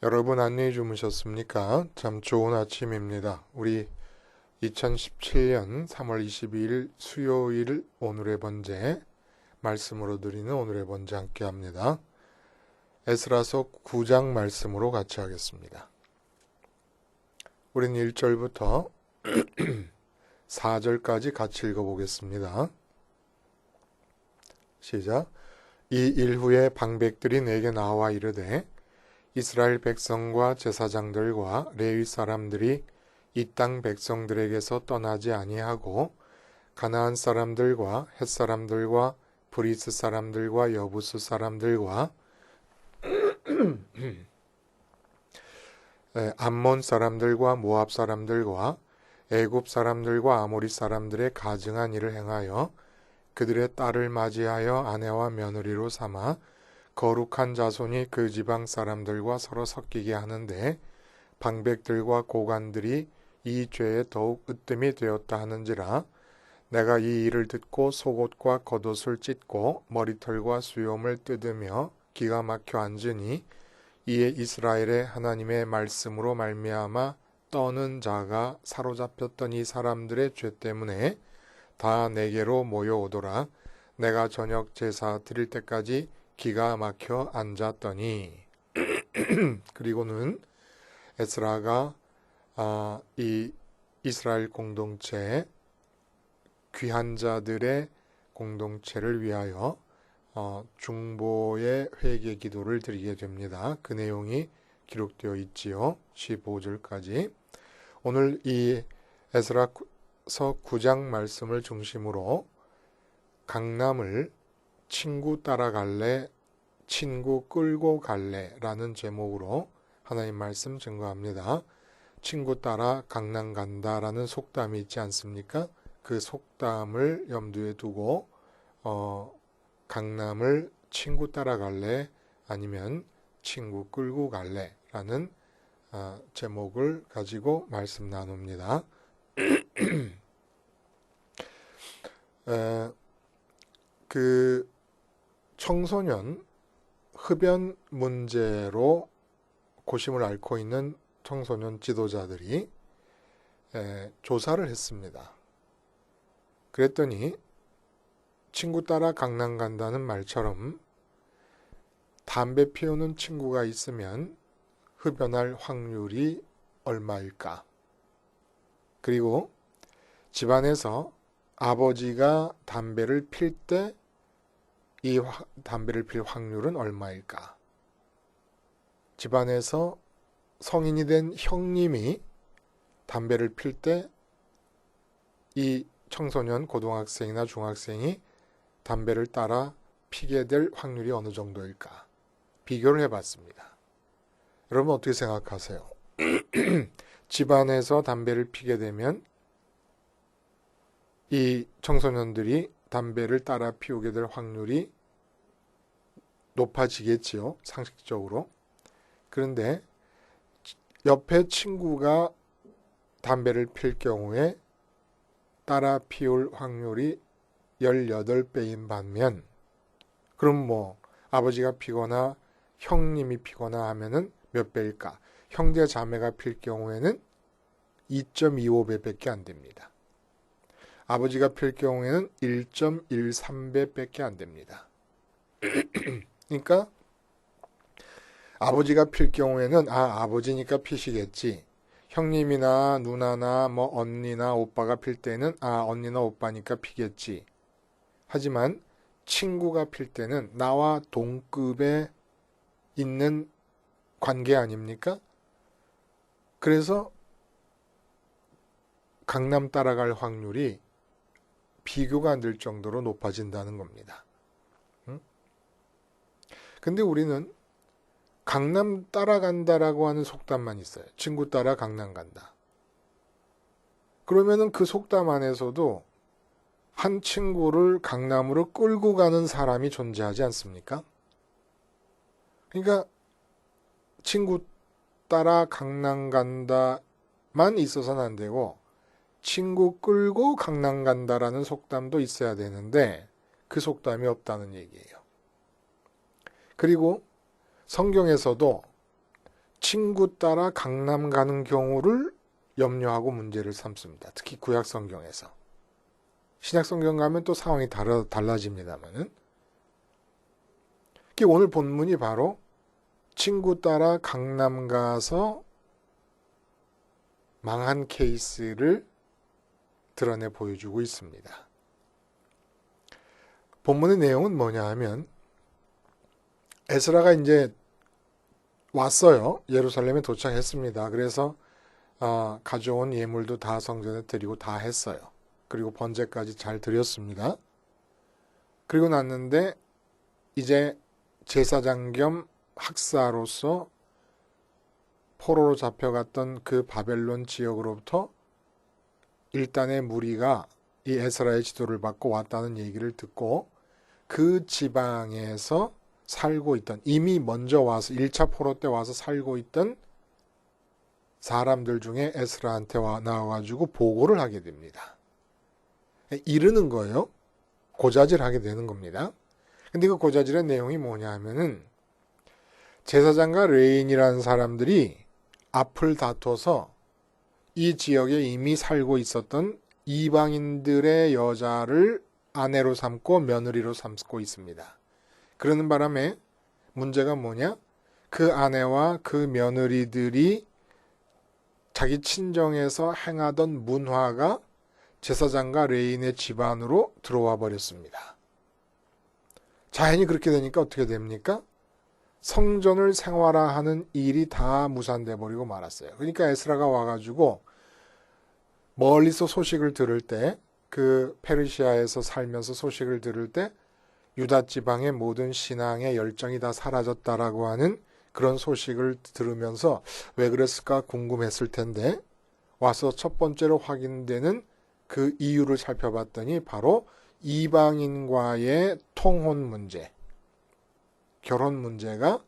여러분 안녕히 주무셨습니까? 참 좋은 아침입니다. 우리 2017년 3월 22일 수요일 오늘의 번제 말씀으로 드리는 오늘의 번제 함께 합니다. 에스라서 9장 말씀으로 같이 하겠습니다. 우리는 1절부터 4절까지 같이 읽어보겠습니다. 시작. 이 일 후에 방백들이 내게 나와 이르되 이스라엘 백성과 제사장들과 레위 사람들이 이 땅 백성들에게서 떠나지 아니하고 가나안 사람들과 헷 사람들과 브리스 사람들과 여부스 사람들과 암몬 사람들과 모압 사람들과 애굽 사람들과 아모리 사람들의 가증한 일을 행하여 그들의 딸을 맞이하여 아내와 며느리로 삼아 거룩한 자손이 그 지방 사람들과 서로 섞이게 하는데 방백들과 고관들이 이 죄에 더욱 으뜸이 되었다 하는지라. 내가 이 일을 듣고 속옷과 겉옷을 찢고 머리털과 수염을 뜯으며 기가 막혀 앉으니 이에 이스라엘의 하나님의 말씀으로 말미암아 떠는 자가 사로잡혔던 이 사람들의 죄 때문에 다 내게로 모여오더라. 내가 저녁 제사 드릴 때까지 기가 막혀 앉았더니 그리고는 에스라가 이 이스라엘 공동체 귀한 자들의 공동체를 위하여 중보의 회개 기도를 드리게 됩니다. 그 내용이 기록되어 있지요. 15절까지. 오늘 이 에스라서 9장 말씀을 중심으로 강남을 친구 따라갈래, 친구 끌고 갈래라는 제목으로 하나님 말씀 증거합니다. 친구 따라 강남 간다라는 속담이 있지 않습니까? 그 속담을 염두에 두고 강남을 친구 따라갈래 아니면 친구 끌고 갈래라는 제목을 가지고 말씀 나눕니다. 그 청소년 흡연 문제로 고심을 앓고 있는 청소년 지도자들이 조사를 했습니다. 그랬더니 친구 따라 강남 간다는 말처럼 담배 피우는 친구가 있으면 흡연할 확률이 얼마일까? 그리고 집안에서 아버지가 담배를 필 때 이 담배를 필 확률은 얼마일까? 집안에서 성인이 된 형님이 담배를 필 때 이 청소년 고등학생이나 중학생이 담배를 따라 피게 될 확률이 어느 정도일까? 비교를 해봤습니다. 여러분 어떻게 생각하세요? 집안에서 담배를 피게 되면 이 청소년들이 담배를 따라 피우게 될 확률이 높아지겠지요, 상식적으로. 그런데 옆에 친구가 담배를 필 경우에 따라 피울 확률이 18배인 반면, 그럼 아버지가 피거나 형님이 피거나 하면은 몇 배일까? 형제 자매가 필 경우에는 2.25배밖에 안 됩니다. 아버지가 필 경우에는 1.13배밖에 안 됩니다. 그러니까 아버지가 필 경우에는 아버지니까 피시겠지. 형님이나 누나나 언니나 오빠가 필 때는 언니나 오빠니까 피겠지. 하지만 친구가 필 때는 나와 동급에 있는 관계 아닙니까? 그래서 강남 따라갈 확률이 비교가 안 될 정도로 높아진다는 겁니다. 근데 우리는 강남 따라간다라고 하는 속담만 있어요. 친구 따라 강남 간다. 그러면은 그 속담 안에서도 한 친구를 강남으로 끌고 가는 사람이 존재하지 않습니까? 그러니까 친구 따라 강남 간다만 있어서는 안 되고 친구 끌고 강남 간다라는 속담도 있어야 되는데 그 속담이 없다는 얘기예요. 그리고 성경에서도 친구 따라 강남 가는 경우를 염려하고 문제를 삼습니다. 특히 구약 성경에서. 신약 성경 가면 또 상황이 달라집니다만은. 오늘 본문이 바로 친구 따라 강남 가서 망한 케이스를 드러내 보여주고 있습니다. 본문의 내용은 뭐냐 하면 에스라가 이제 왔어요. 예루살렘에 도착했습니다. 그래서 가져온 예물도 다 성전에 드리고 다 했어요. 그리고 번제까지 잘 드렸습니다. 그리고 났는데 이제 제사장 겸 학사로서 포로로 잡혀갔던 그 바벨론 지역으로부터 일단의 무리가 이 에스라의 지도를 받고 왔다는 얘기를 듣고 그 지방에서 살고 있던, 이미 먼저 와서 1차 포로 때 와서 살고 있던 사람들 중에 에스라한테 나와가지고 보고를 하게 됩니다. 이르는 거예요. 고자질하게 되는 겁니다. 근데 그 고자질의 내용이 뭐냐 하면은 제사장과 레인이라는 사람들이 앞을 다퉈서 이 지역에 이미 살고 있었던 이방인들의 여자를 아내로 삼고 며느리로 삼고 있습니다. 그러는 바람에 문제가 뭐냐? 그 아내와 그 며느리들이 자기 친정에서 행하던 문화가 제사장과 레인의 집안으로 들어와 버렸습니다. 자연히 그렇게 되니까 어떻게 됩니까? 성전을 생활화하는 일이 다 무산돼 버리고 말았어요. 그러니까 에스라가 와가지고 멀리서 소식을 들을 때, 그 페르시아에서 살면서 소식을 들을 때 유다 지방의 모든 신앙의 열정이 다 사라졌다라고 하는 그런 소식을 들으면서 왜 그랬을까 궁금했을 텐데 와서 첫 번째로 확인되는 그 이유를 살펴봤더니 바로 이방인과의 통혼 문제, 결혼 문제가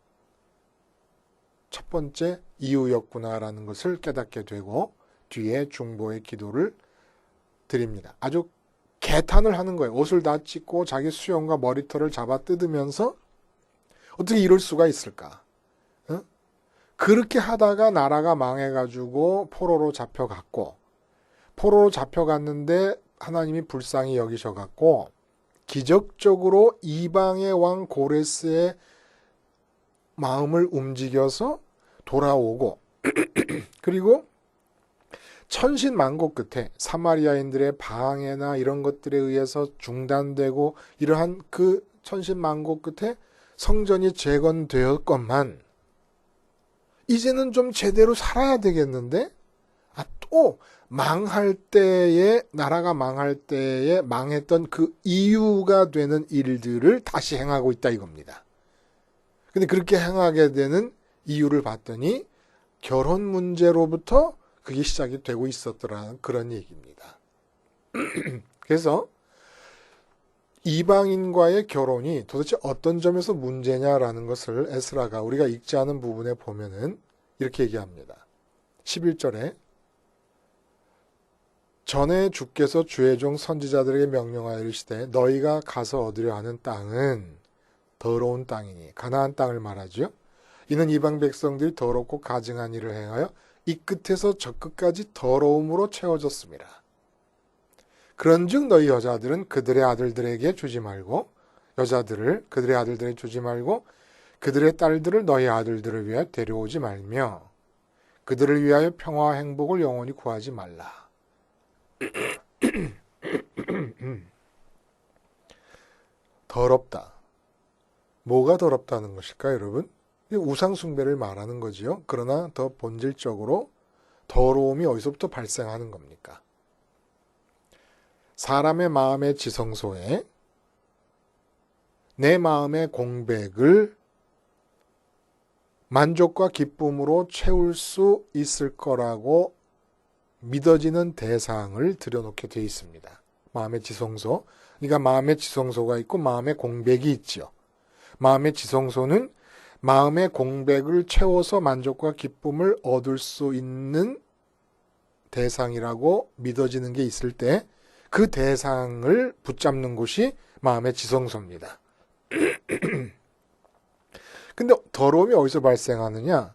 첫 번째 이유였구나라는 것을 깨닫게 되고 뒤에 중보의 기도를 드립니다. 아주 개탄을 하는 거예요. 옷을 다 찢고 자기 수염과 머리털을 잡아 뜯으면서 어떻게 이럴 수가 있을까? 그렇게 하다가 나라가 망해가지고 포로로 잡혀갔고, 포로로 잡혀갔는데 하나님이 불쌍히 여기셔갖고 기적적으로 이방의 왕 고레스의 마음을 움직여서 돌아오고 그리고 천신만고 끝에 사마리아인들의 방해나 이런 것들에 의해서 중단되고 이러한 그 천신만고 끝에 성전이 재건되었건만 이제는 좀 제대로 살아야 되겠는데 또 망할 때에, 나라가 망할 때에 망했던 그 이유가 되는 일들을 다시 행하고 있다 이겁니다. 근데 그렇게 행하게 되는 이유를 봤더니 결혼 문제로부터 그게 시작이 되고 있었더라는 그런 얘기입니다. 그래서 이방인과의 결혼이 도대체 어떤 점에서 문제냐라는 것을 에스라가 우리가 읽지 않은 부분에 보면은 이렇게 얘기합니다. 11절에 전에 주께서 주의 종 선지자들에게 명령하여 이르시되 너희가 가서 얻으려 하는 땅은 더러운 땅이니, 가나안 땅을 말하죠. 이는 이방 백성들이 더럽고 가증한 일을 행하여 이 끝에서 저 끝까지 더러움으로 채워졌습니다. 그런즉 너희 여자들은 그들의 아들들에게 주지 말고, 여자들을 그들의 아들들에게 주지 말고 그들의 딸들을 너희 아들들을 위하여 데려오지 말며 그들을 위하여 평화와 행복을 영원히 구하지 말라. 더럽다. 뭐가 더럽다는 것일까, 여러분? 우상 숭배를 말하는 거지요. 그러나 더 본질적으로 더러움이 어디서부터 발생하는 겁니까? 사람의 마음의 지성소에 내 마음의 공백을 만족과 기쁨으로 채울 수 있을 거라고 믿어지는 대상을 들여놓게 되어 있습니다. 마음의 지성소. 그러니까 마음의 지성소가 있고 마음의 공백이 있지요. 마음의 지성소는 마음의 공백을 채워서 만족과 기쁨을 얻을 수 있는 대상이라고 믿어지는 게 있을 때 그 대상을 붙잡는 곳이 마음의 지성소입니다. 근데 더러움이 어디서 발생하느냐?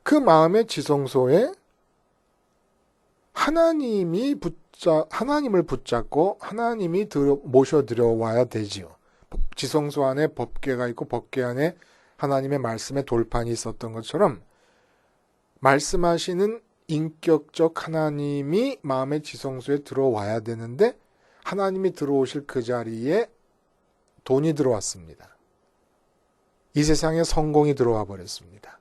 그 마음의 지성소에 하나님을 붙잡고 하나님이 모셔 들어와야 되지요. 지성소 안에 법궤가 있고 법궤 안에 하나님의 말씀의 돌판이 있었던 것처럼 말씀하시는 인격적 하나님이 마음의 지성소에 들어와야 되는데 하나님이 들어오실 그 자리에 돈이 들어왔습니다. 이 세상에 성공이 들어와 버렸습니다.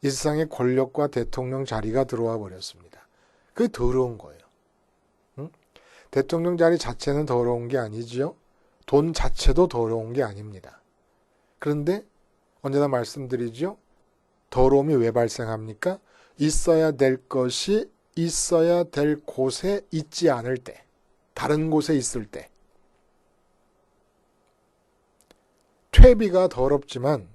이 세상에 권력과 대통령 자리가 들어와 버렸습니다. 그게 더러운 거예요. 응? 대통령 자리 자체는 더러운 게 아니지요. 돈 자체도 더러운 게 아닙니다. 그런데 언제나 말씀드리죠. 더러움이 왜 발생합니까? 있어야 될 것이 있어야 될 곳에 있지 않을 때, 다른 곳에 있을 때. 퇴비가 더럽지만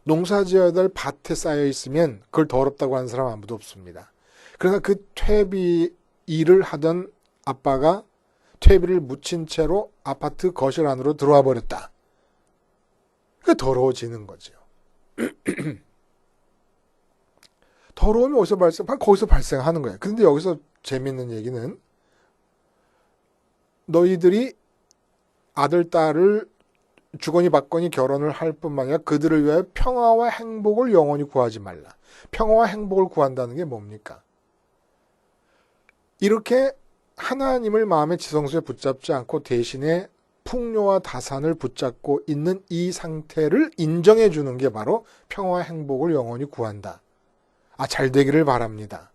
농사지어야 될 밭에 쌓여 있으면 그걸 더럽다고 하는 사람 아무도 없습니다. 그러나 그 퇴비 일을 하던 아빠가 퇴비를 묻힌 채로 아파트 거실 안으로 들어와 버렸다. 그게 더러워지는 거죠. 더러움이 거기서 발생하는 거예요. 그런데 여기서 재밌는 얘기는 너희들이 아들, 딸을 주거니 받거니 결혼을 할 뿐만 아니라 그들을 위하여 평화와 행복을 영원히 구하지 말라. 평화와 행복을 구한다는 게 뭡니까? 이렇게 하나님을 마음의 지성소에 붙잡지 않고 대신에 풍요와 다산을 붙잡고 있는 이 상태를 인정해 주는 게 바로 평화와 행복을 영원히 구한다. 잘 되기를 바랍니다.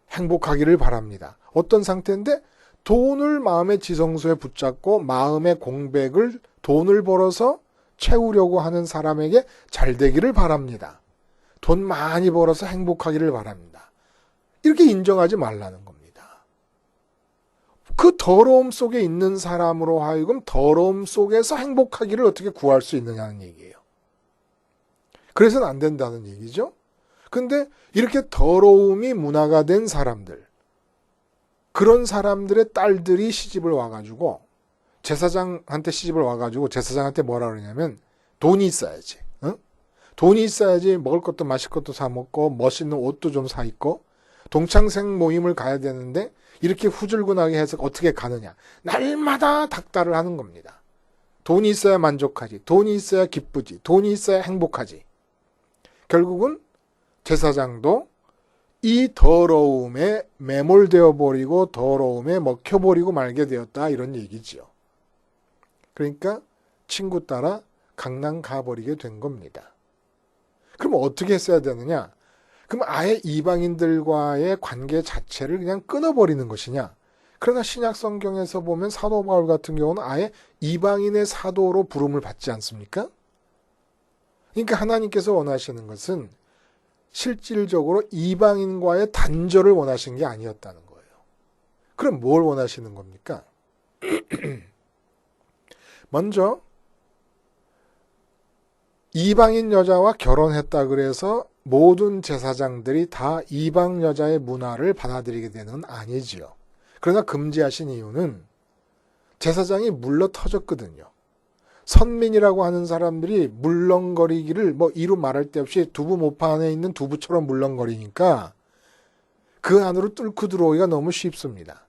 행복하기를 바랍니다. 어떤 상태인데 돈을 마음의 지성소에 붙잡고 마음의 공백을 돈을 벌어서 채우려고 하는 사람에게 잘 되기를 바랍니다. 돈 많이 벌어서 행복하기를 바랍니다. 이렇게 인정하지 말라는 겁니다. 그 더러움 속에 있는 사람으로 하여금 더러움 속에서 행복하기를 어떻게 구할 수 있느냐는 얘기예요. 그래서는 안 된다는 얘기죠. 근데 이렇게 더러움이 문화가 된 사람들, 그런 사람들의 딸들이 시집을 와가지고 제사장한테 시집을 와가지고 제사장한테 뭐라 그러냐면 돈이 있어야지. 돈이 있어야지 먹을 것도 마실 것도 사 먹고 멋있는 옷도 좀 사 입고 동창생 모임을 가야 되는데 이렇게 후줄근하게 해서 어떻게 가느냐. 날마다 닥달을 하는 겁니다. 돈이 있어야 만족하지. 돈이 있어야 기쁘지. 돈이 있어야 행복하지. 결국은 제사장도 이 더러움에 매몰되어 버리고 더러움에 먹혀버리고 말게 되었다 이런 얘기지요. 그러니까 친구 따라 강남 가버리게 된 겁니다. 그럼 어떻게 했어야 되느냐? 그럼 아예 이방인들과의 관계 자체를 그냥 끊어버리는 것이냐? 그러나 신약 성경에서 보면 사도 바울 같은 경우는 아예 이방인의 사도로 부름을 받지 않습니까? 그러니까 하나님께서 원하시는 것은 실질적으로 이방인과의 단절을 원하신 게 아니었다는 거예요. 그럼 뭘 원하시는 겁니까? 먼저 이방인 여자와 결혼했다 그래서 모든 제사장들이 다 이방 여자의 문화를 받아들이게 되는 건 아니지요. 그러나 금지하신 이유는 제사장이 물러 터졌거든요. 선민이라고 하는 사람들이 물렁거리기를 이루 말할 데 없이 두부 모파 안에 있는 두부처럼 물렁거리니까 그 안으로 뚫고 들어오기가 너무 쉽습니다.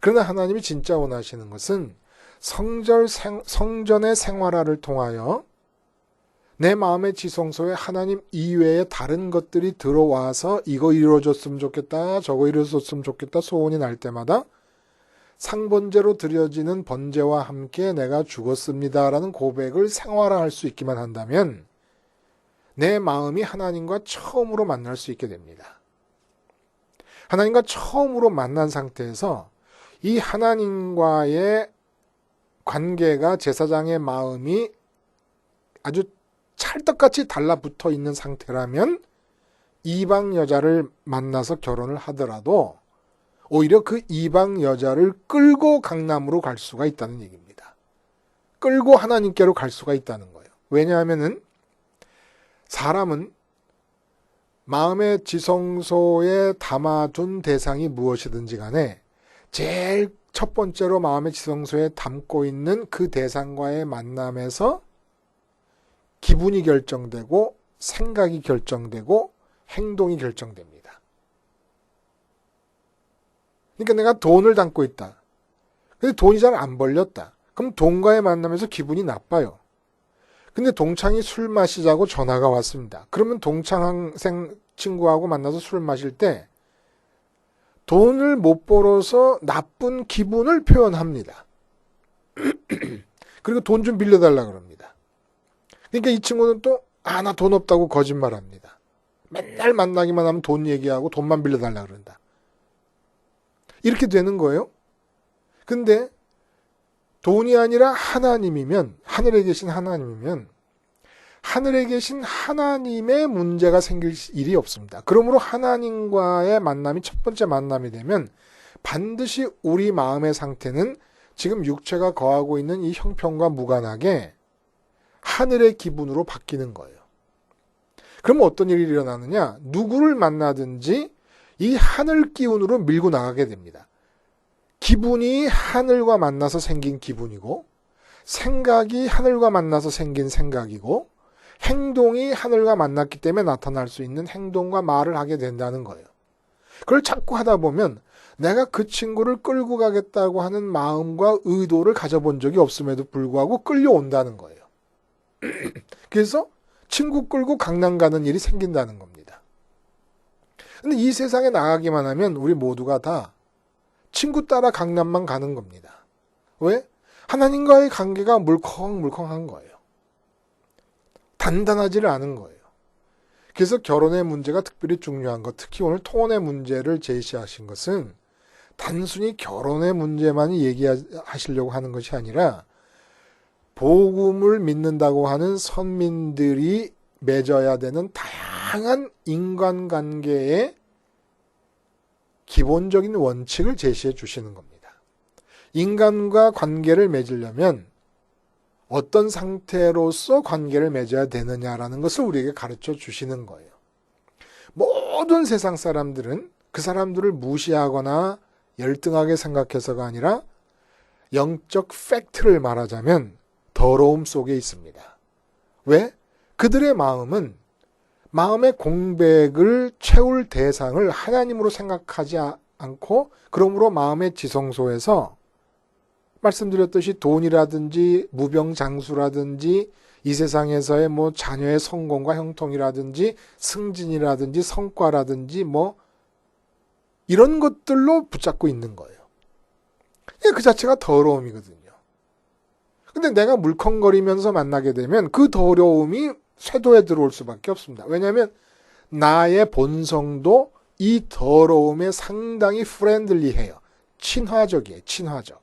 그러나 하나님이 진짜 원하시는 것은 성전의 생활화를 통하여 내 마음의 지성소에 하나님 이외에 다른 것들이 들어와서 이거 이루어졌으면 좋겠다, 저거 이루어졌으면 좋겠다 소원이 날 때마다 상번제로 드려지는 번제와 함께 내가 죽었습니다라는 고백을 생활화할 수 있기만 한다면 내 마음이 하나님과 처음으로 만날 수 있게 됩니다. 하나님과 처음으로 만난 상태에서 이 하나님과의 관계가 제사장의 마음이 아주 찰떡같이 달라붙어 있는 상태라면 이방 여자를 만나서 결혼을 하더라도 오히려 그 이방 여자를 끌고 강남으로 갈 수가 있다는 얘기입니다. 끌고 하나님께로 갈 수가 있다는 거예요. 왜냐하면은 사람은 마음의 지성소에 담아둔 대상이 무엇이든지 간에 제일 첫 번째로 마음의 지성소에 담고 있는 그 대상과의 만남에서 기분이 결정되고 생각이 결정되고 행동이 결정됩니다. 그러니까 내가 돈을 담고 있다. 근데 돈이 잘 안 벌렸다. 그럼 돈과의 만남에서 기분이 나빠요. 근데 동창이 술 마시자고 전화가 왔습니다. 그러면 동창생 친구하고 만나서 술 마실 때 돈을 못 벌어서 나쁜 기분을 표현합니다. 그리고 돈 좀 빌려달라 그럽니다. 그러니까 이 친구는 또 나 돈 없다고 거짓말합니다. 맨날 만나기만 하면 돈 얘기하고 돈만 빌려달라 그런다. 이렇게 되는 거예요. 근데 돈이 아니라 하나님이면, 하늘에 계신 하나님이면 하늘에 계신 하나님의 문제가 생길 일이 없습니다. 그러므로 하나님과의 만남이 첫 번째 만남이 되면 반드시 우리 마음의 상태는 지금 육체가 거하고 있는 이 형편과 무관하게 하늘의 기분으로 바뀌는 거예요. 그럼 어떤 일이 일어나느냐? 누구를 만나든지 이 하늘 기운으로 밀고 나가게 됩니다. 기분이 하늘과 만나서 생긴 기분이고, 생각이 하늘과 만나서 생긴 생각이고, 행동이 하늘과 만났기 때문에 나타날 수 있는 행동과 말을 하게 된다는 거예요. 그걸 자꾸 하다 보면 내가 그 친구를 끌고 가겠다고 하는 마음과 의도를 가져본 적이 없음에도 불구하고 끌려온다는 거예요. 그래서 친구 끌고 강남 가는 일이 생긴다는 겁니다. 근데 이 세상에 나가기만 하면 우리 모두가 다 친구 따라 강남만 가는 겁니다. 왜? 하나님과의 관계가 물컹물컹한 거예요. 단단하지를 않은 거예요. 그래서 결혼의 문제가 특별히 중요한 것, 특히 오늘 통혼의 문제를 제시하신 것은 단순히 결혼의 문제만이 얘기하시려고 하는 것이 아니라 복음을 믿는다고 하는 선민들이 맺어야 되는 다양한 인간관계의 기본적인 원칙을 제시해 주시는 겁니다. 인간과 관계를 맺으려면 어떤 상태로서 관계를 맺어야 되느냐라는 것을 우리에게 가르쳐 주시는 거예요. 모든 세상 사람들은 그 사람들을 무시하거나 열등하게 생각해서가 아니라 영적 팩트를 말하자면 더러움 속에 있습니다. 왜? 그들의 마음은 마음의 공백을 채울 대상을 하나님으로 생각하지 않고 그러므로 마음의 지성소에서 말씀드렸듯이 돈이라든지 무병장수라든지 이 세상에서의 자녀의 성공과 형통이라든지 승진이라든지 성과라든지 이런 것들로 붙잡고 있는 거예요. 그 자체가 더러움이거든요. 근데 내가 물컹거리면서 만나게 되면 그 더러움이 쇄도에 들어올 수밖에 없습니다. 왜냐하면 나의 본성도 이 더러움에 상당히 프렌들리해요. 친화적이에요. 친화적.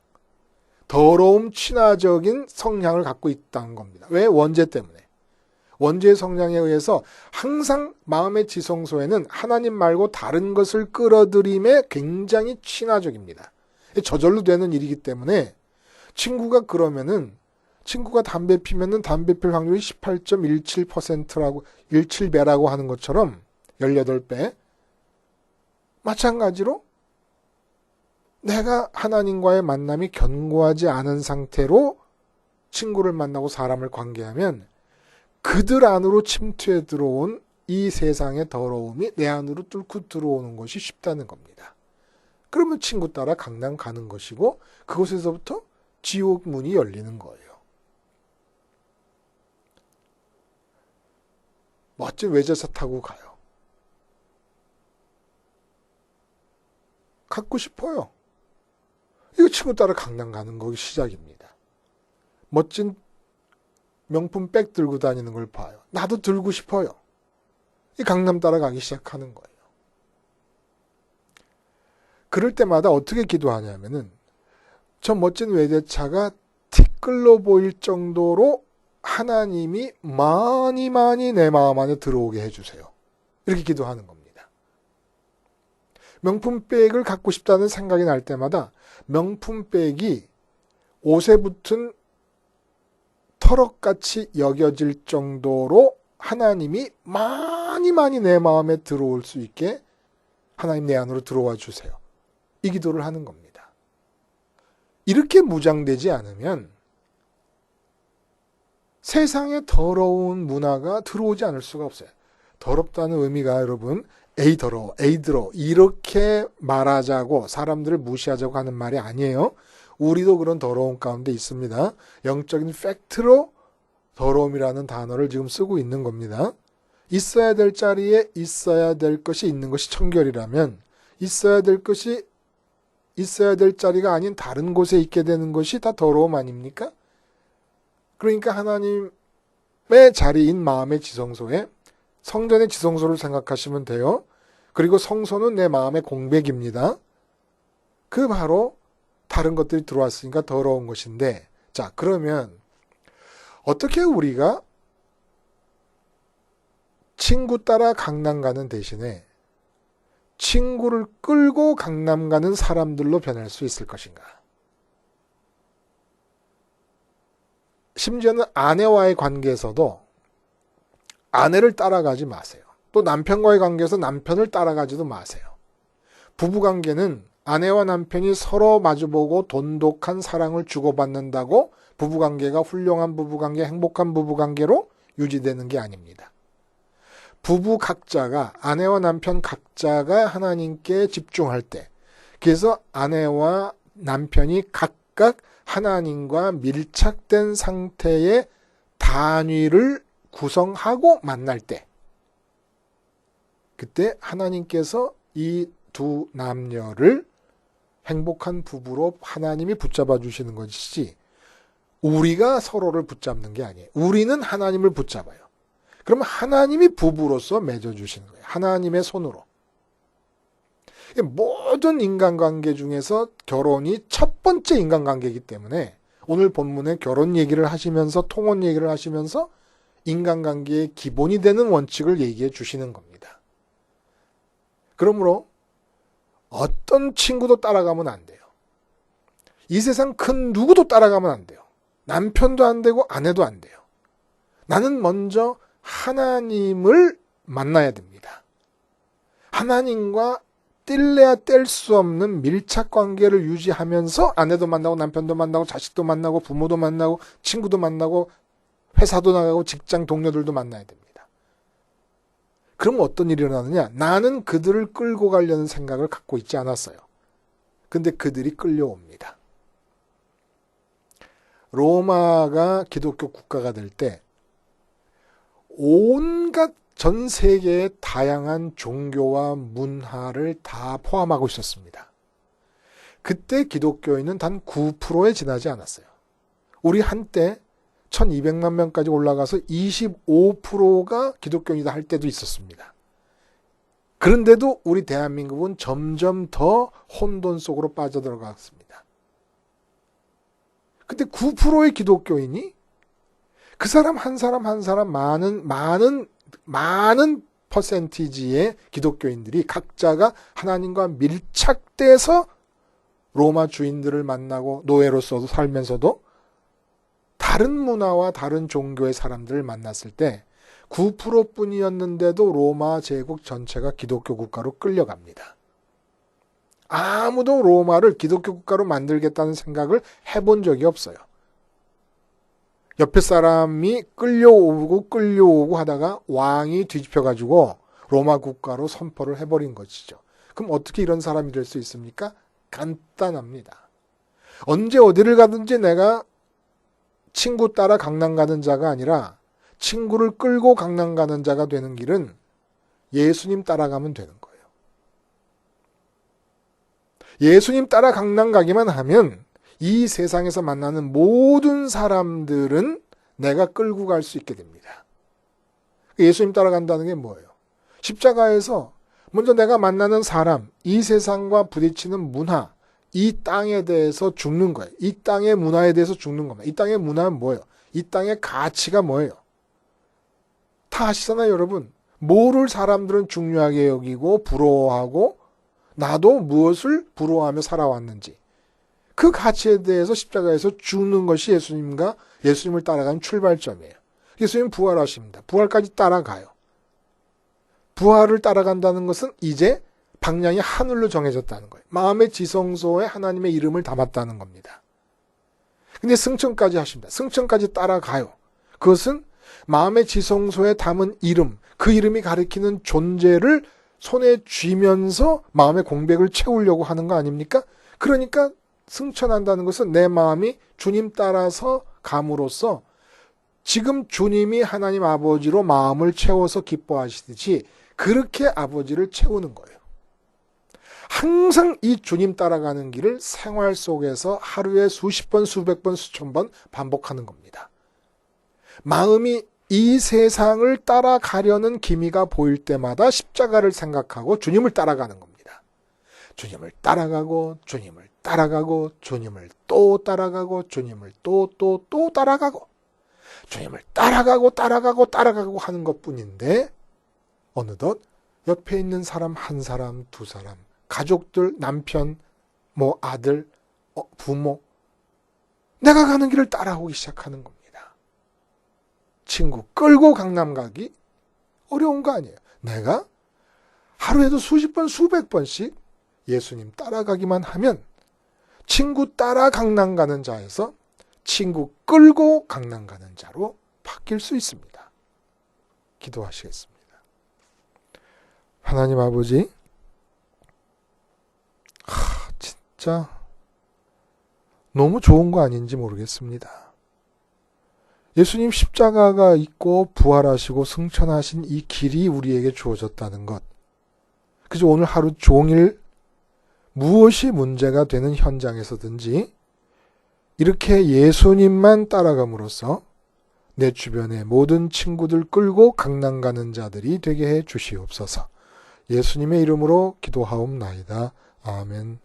더러움 친화적인 성향을 갖고 있다는 겁니다. 왜? 원죄 때문에. 원죄의 성향에 의해서 항상 마음의 지성소에는 하나님 말고 다른 것을 끌어들임에 굉장히 친화적입니다. 저절로 되는 일이기 때문에 친구가 담배 피면은 담배 필 확률이 18.17%라고 17배라고 하는 것처럼 18배. 마찬가지로 내가 하나님과의 만남이 견고하지 않은 상태로 친구를 만나고 사람을 관계하면 그들 안으로 침투해 들어온 이 세상의 더러움이 내 안으로 뚫고 들어오는 것이 쉽다는 겁니다. 그러면 친구 따라 강남 가는 것이고 그곳에서부터 지옥 문이 열리는 거예요. 멋진 외제차 타고 가요. 갖고 싶어요. 이거 친구 따라 강남 가는 거기 시작입니다. 멋진 명품 백 들고 다니는 걸 봐요. 나도 들고 싶어요. 이 강남 따라가기 시작하는 거예요. 그럴 때마다 어떻게 기도하냐면은 저 멋진 외제차가 티끌로 보일 정도로 하나님이 많이 내 마음 안에 들어오게 해주세요. 이렇게 기도하는 겁니다. 명품백을 갖고 싶다는 생각이 날 때마다 명품백이 옷에 붙은 털럭같이 여겨질 정도로 하나님이 많이 내 마음에 들어올 수 있게 하나님 내 안으로 들어와 주세요. 이 기도를 하는 겁니다. 이렇게 무장되지 않으면 세상에 더러운 문화가 들어오지 않을 수가 없어요. 더럽다는 의미가 여러분 에이 더러워, 에이 더러워 이렇게 말하자고 사람들을 무시하자고 하는 말이 아니에요. 우리도 그런 더러운 가운데 있습니다. 영적인 팩트로 더러움이라는 단어를 지금 쓰고 있는 겁니다. 있어야 될 자리에 있어야 될 것이 있는 것이 청결이라면 있어야 될 것이 있어야 될 자리가 아닌 다른 곳에 있게 되는 것이 다 더러움 아닙니까? 그러니까 하나님의 자리인 마음의 지성소에 성전의 지성소를 생각하시면 돼요. 그리고 성소는 내 마음의 공백입니다. 그 바로 다른 것들이 들어왔으니까 더러운 것인데, 자, 그러면 어떻게 우리가 친구 따라 강남 가는 대신에 친구를 끌고 강남 가는 사람들로 변할 수 있을 것인가? 심지어는 아내와의 관계에서도 아내를 따라가지 마세요. 또 남편과의 관계에서 남편을 따라가지도 마세요. 부부관계는 아내와 남편이 서로 마주보고 돈독한 사랑을 주고받는다고 부부관계가 훌륭한 부부관계, 행복한 부부관계로 유지되는 게 아닙니다. 부부 각자가, 아내와 남편 각자가 하나님께 집중할 때, 그래서 아내와 남편이 각각 하나님과 밀착된 상태의 단위를 구성하고 만날 때, 그때 하나님께서 이 두 남녀를 행복한 부부로 하나님이 붙잡아 주시는 것이지 우리가 서로를 붙잡는 게 아니에요. 우리는 하나님을 붙잡아요. 그러면 하나님이 부부로서 맺어주시는 거예요. 하나님의 손으로. 모든 인간관계 중에서 결혼이 첫 번째 인간관계이기 때문에 오늘 본문에 결혼 얘기를 하시면서 통혼 얘기를 하시면서 인간관계의 기본이 되는 원칙을 얘기해 주시는 겁니다. 그러므로 어떤 친구도 따라가면 안 돼요. 이 세상 큰 누구도 따라가면 안 돼요. 남편도 안 되고 아내도 안 돼요. 나는 먼저 하나님을 만나야 됩니다. 하나님과 뗄래야 뗄 수 없는 밀착 관계를 유지하면서 아내도 만나고 남편도 만나고 자식도 만나고 부모도 만나고 친구도 만나고 회사도 나가고 직장 동료들도 만나야 됩니다. 그럼 어떤 일이 일어나느냐? 나는 그들을 끌고 가려는 생각을 갖고 있지 않았어요. 근데 그들이 끌려옵니다. 로마가 기독교 국가가 될 때 온갖 전 세계의 다양한 종교와 문화를 다 포함하고 있었습니다. 그때 기독교인은 단 9%에 지나지 않았어요. 우리 한때 1200만 명까지 올라가서 25%가 기독교인이다 할 때도 있었습니다. 그런데도 우리 대한민국은 점점 더 혼돈 속으로 빠져들어갔습니다. 근데 9%의 기독교인이 그 사람 한 사람 한 사람 많은 퍼센티지의 기독교인들이 각자가 하나님과 밀착돼서 로마 주인들을 만나고 노예로서도 살면서도 다른 문화와 다른 종교의 사람들을 만났을 때 9%뿐이었는데도 로마 제국 전체가 기독교 국가로 끌려갑니다. 아무도 로마를 기독교 국가로 만들겠다는 생각을 해본 적이 없어요. 옆에 사람이 끌려오고 하다가 왕이 뒤집혀가지고 로마 국가로 선포를 해버린 것이죠. 그럼 어떻게 이런 사람이 될 수 있습니까? 간단합니다. 언제 어디를 가든지 내가 친구 따라 강남 가는 자가 아니라 친구를 끌고 강남 가는 자가 되는 길은 예수님 따라가면 되는 거예요. 예수님 따라 강남 가기만 하면 이 세상에서 만나는 모든 사람들은 내가 끌고 갈 수 있게 됩니다. 예수님 따라간다는 게 뭐예요? 십자가에서 먼저 내가 만나는 사람, 이 세상과 부딪히는 문화, 이 땅에 대해서 죽는 거예요. 이 땅의 문화에 대해서 죽는 겁니다. 이 땅의 문화는 뭐예요? 이 땅의 가치가 뭐예요? 다 아시잖아요, 여러분. 뭐를 사람들은 중요하게 여기고 부러워하고 나도 무엇을 부러워하며 살아왔는지 그 가치에 대해서 십자가에서 죽는 것이 예수님을 따라가는 출발점이에요. 예수님 부활하십니다. 부활까지 따라가요. 부활을 따라간다는 것은 이제 방향이 하늘로 정해졌다는 거예요. 마음의 지성소에 하나님의 이름을 담았다는 겁니다. 근데 승천까지 하십니다. 승천까지 따라가요. 그것은 마음의 지성소에 담은 이름, 그 이름이 가리키는 존재를 손에 쥐면서 마음의 공백을 채우려고 하는 거 아닙니까? 그러니까 승천한다는 것은 내 마음이 주님 따라서 감으로써 지금 주님이 하나님 아버지로 마음을 채워서 기뻐하시듯이 그렇게 아버지를 채우는 거예요. 항상 이 주님 따라가는 길을 생활 속에서 하루에 수십 번, 수백 번, 수천 번 반복하는 겁니다. 마음이 이 세상을 따라가려는 기미가 보일 때마다 십자가를 생각하고 주님을 따라가는 겁니다. 주님을 따라가고 주님을 따라가고 주님을 또 따라가고 주님을 또 따라가고 주님을 따라가고 하는 것뿐인데 어느덧 옆에 있는 사람 한 사람, 두 사람, 가족들, 남편, 아들, 부모 내가 가는 길을 따라오기 시작하는 겁니다. 친구 끌고 강남 가기 어려운 거 아니에요. 내가 하루에도 수십 번, 수백 번씩 예수님 따라가기만 하면 친구 따라 강남 가는 자에서 친구 끌고 강남 가는 자로 바뀔 수 있습니다. 기도하시겠습니다. 하나님 아버지, 진짜 너무 좋은 거 아닌지 모르겠습니다. 예수님 십자가가 있고 부활하시고 승천하신 이 길이 우리에게 주어졌다는 것. 그래서 오늘 하루 종일 무엇이 문제가 되는 현장에서든지 이렇게 예수님만 따라감으로써 내 주변의 모든 친구들 끌고 강남 가는 자들이 되게 해 주시옵소서. 예수님의 이름으로 기도하옵나이다. 아멘.